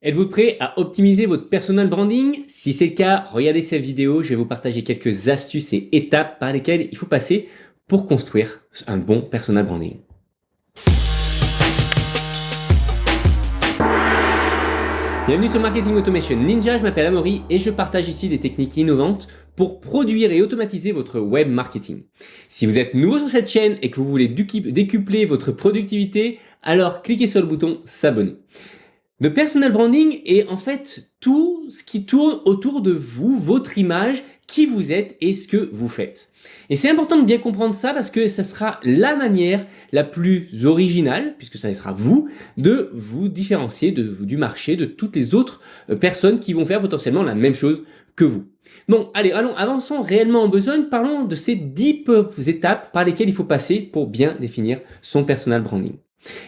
Êtes-vous prêt à optimiser votre personal branding? Si c'est le cas, regardez cette vidéo, je vais vous partager quelques astuces et étapes par lesquelles il faut passer pour construire un bon personal branding. Bienvenue sur Marketing Automation Ninja, je m'appelle Amaury et je partage ici des techniques innovantes pour produire et automatiser votre web marketing. Si vous êtes nouveau sur cette chaîne et que vous voulez décupler votre productivité, alors cliquez sur le bouton s'abonner. Le personal branding est en fait tout ce qui tourne autour de vous, votre image, qui vous êtes et ce que vous faites. Et c'est important de bien comprendre ça parce que ça sera la manière la plus originale, puisque ça sera vous, de vous différencier du marché, de toutes les autres personnes qui vont faire potentiellement la même chose que vous. Bon, allez, avançons réellement en besogne, parlons de ces 10 étapes par lesquelles il faut passer pour bien définir son personal branding.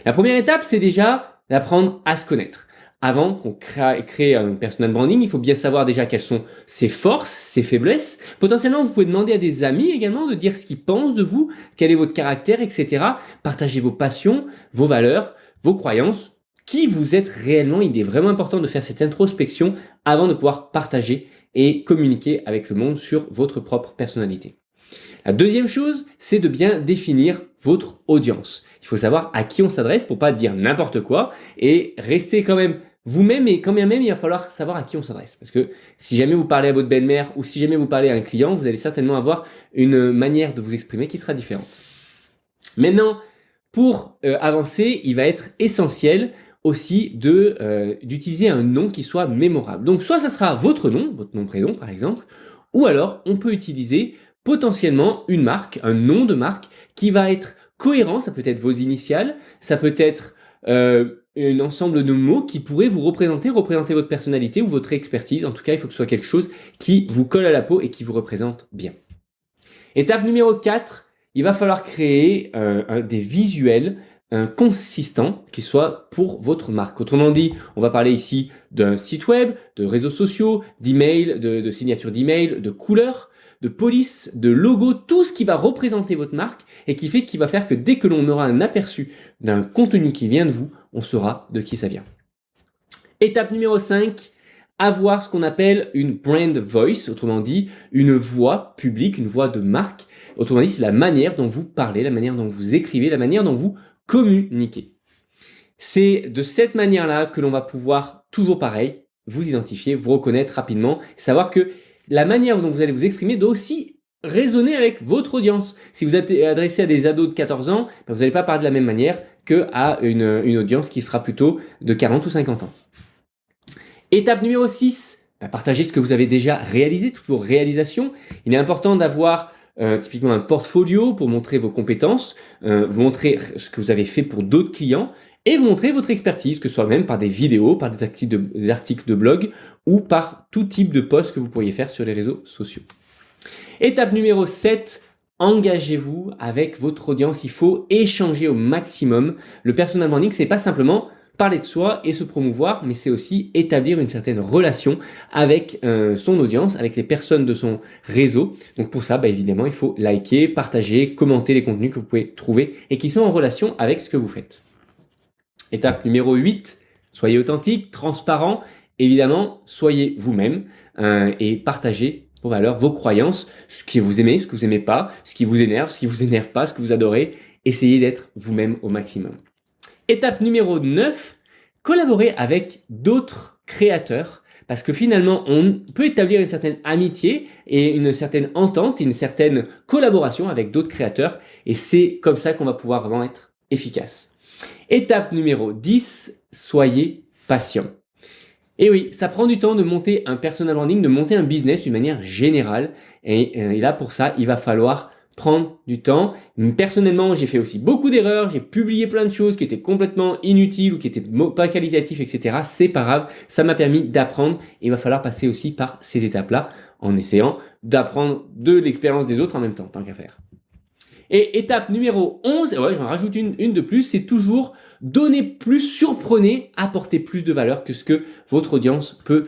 La première étape, c'est déjà d'apprendre à se connaître. Avant qu'on crée un personal branding, il faut bien savoir déjà quelles sont ses forces, ses faiblesses. Potentiellement, vous pouvez demander à des amis également de dire ce qu'ils pensent de vous, quel est votre caractère, etc. Partagez vos passions, vos valeurs, vos croyances, qui vous êtes réellement. Il est vraiment important de faire cette introspection avant de pouvoir partager et communiquer avec le monde sur votre propre personnalité. La deuxième chose, c'est de bien définir votre audience. Il faut savoir à qui on s'adresse pour pas dire n'importe quoi et rester quand même vous-même, et quand bien même il va falloir savoir à qui on s'adresse. Parce que si jamais vous parlez à votre belle-mère ou si jamais vous parlez à un client, vous allez certainement avoir une manière de vous exprimer qui sera différente. Maintenant, pour avancer, il va être essentiel aussi d'utiliser un nom qui soit mémorable. Donc soit ça sera votre nom prénom par exemple, ou alors on peut utiliser potentiellement une marque, un nom de marque qui va être cohérent. Ça peut être vos initiales, ça peut être un ensemble de mots qui pourraient vous représenter votre personnalité ou votre expertise. En tout cas, il faut que ce soit quelque chose qui vous colle à la peau et qui vous représente bien. Étape numéro 4, il va falloir créer des visuels consistants qui soient pour votre marque. Autrement dit, on va parler ici d'un site web, de réseaux sociaux, d'email, de signature d'email, de couleurs, de police, de logo, tout ce qui va représenter votre marque et qui va faire que dès que l'on aura un aperçu d'un contenu qui vient de vous, on saura de qui ça vient. Étape numéro 5, avoir ce qu'on appelle une brand voice, autrement dit une voix publique, une voix de marque. Autrement dit, c'est la manière dont vous parlez, la manière dont vous écrivez, la manière dont vous communiquez. C'est de cette manière-là que l'on va pouvoir, toujours pareil, vous identifier, vous reconnaître rapidement, savoir que la manière dont vous allez vous exprimer doit aussi résonner avec votre audience. Si vous êtes adressé à des ados de 14 ans, vous n'allez pas parler de la même manière qu'à une audience qui sera plutôt de 40 ou 50 ans. Étape numéro 6, partagez ce que vous avez déjà réalisé, toutes vos réalisations. Il est important d'avoir typiquement un portfolio pour montrer vos compétences, vous montrer ce que vous avez fait pour d'autres clients et vous montrer votre expertise, que ce soit même par des vidéos, par des articles de blog ou par tout type de post que vous pourriez faire sur les réseaux sociaux. Étape numéro 7, engagez-vous avec votre audience. Il faut échanger au maximum. Le personal branding, c'est pas simplement parler de soi et se promouvoir, mais c'est aussi établir une certaine relation avec son audience, avec les personnes de son réseau. Donc pour ça, évidemment, il faut liker, partager, commenter les contenus que vous pouvez trouver et qui sont en relation avec ce que vous faites. Étape numéro 8, soyez authentique, transparent. Évidemment, soyez vous-même et partagez vos valeurs, vos croyances, ce que vous aimez, ce que vous n'aimez pas, ce qui vous énerve, ce qui vous énerve pas, ce que vous adorez. Essayez d'être vous-même au maximum. Étape numéro 9, collaborer avec d'autres créateurs parce que finalement, on peut établir une certaine amitié et une certaine entente et une certaine collaboration avec d'autres créateurs et c'est comme ça qu'on va pouvoir vraiment être efficace. Étape numéro 10, soyez patient. Et oui, ça prend du temps de monter un personal branding, de monter un business d'une manière générale et là pour ça, il va falloir prendre du temps. Personnellement, j'ai fait aussi beaucoup d'erreurs, j'ai publié plein de choses qui étaient complètement inutiles ou qui étaient pas qualitatives, etc. C'est pas grave, ça m'a permis d'apprendre et il va falloir passer aussi par ces étapes-là en essayant d'apprendre de l'expérience des autres en même temps, tant qu'à faire. Et étape numéro 11, ouais, j'en rajoute une de plus, c'est toujours donner plus, surprenez, apporter plus de valeur que ce que votre audience peut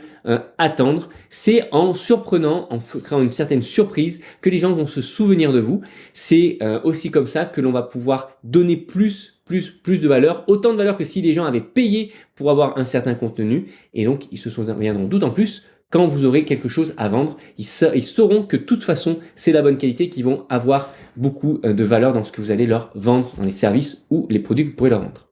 attendre. C'est en surprenant, en créant une certaine surprise que les gens vont se souvenir de vous. C'est aussi comme ça que l'on va pouvoir donner plus plus de valeur, autant de valeur que si les gens avaient payé pour avoir un certain contenu, et donc ils se souviendront d'autant plus quand vous aurez quelque chose à vendre. Ils sauront que de toute façon, c'est la bonne qualité, qu'ils vont avoir beaucoup de valeur dans ce que vous allez leur vendre, dans les services ou les produits que vous pourrez leur vendre.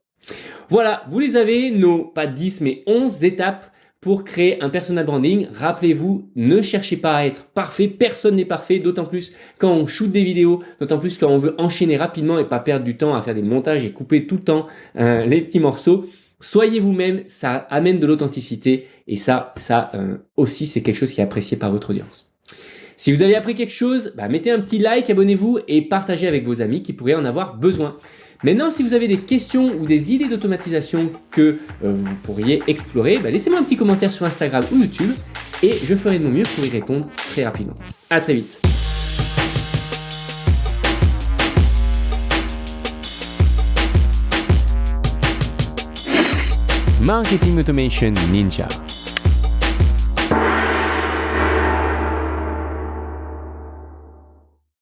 Voilà, vous les avez, nos pas 10 mais 11 étapes pour créer un personal branding. Rappelez-vous, ne cherchez pas à être parfait, personne n'est parfait, d'autant plus quand on shoot des vidéos, d'autant plus quand on veut enchaîner rapidement et pas perdre du temps à faire des montages et couper tout le temps les petits morceaux. Soyez vous-même, ça amène de l'authenticité et ça aussi c'est quelque chose qui est apprécié par votre audience. Si vous avez appris quelque chose, mettez un petit like, abonnez-vous et partagez avec vos amis qui pourraient en avoir besoin. Maintenant, si vous avez des questions ou des idées d'automatisation que vous pourriez explorer, laissez-moi un petit commentaire sur Instagram ou YouTube et je ferai de mon mieux pour y répondre très rapidement. À très vite. Marketing Automation Ninja.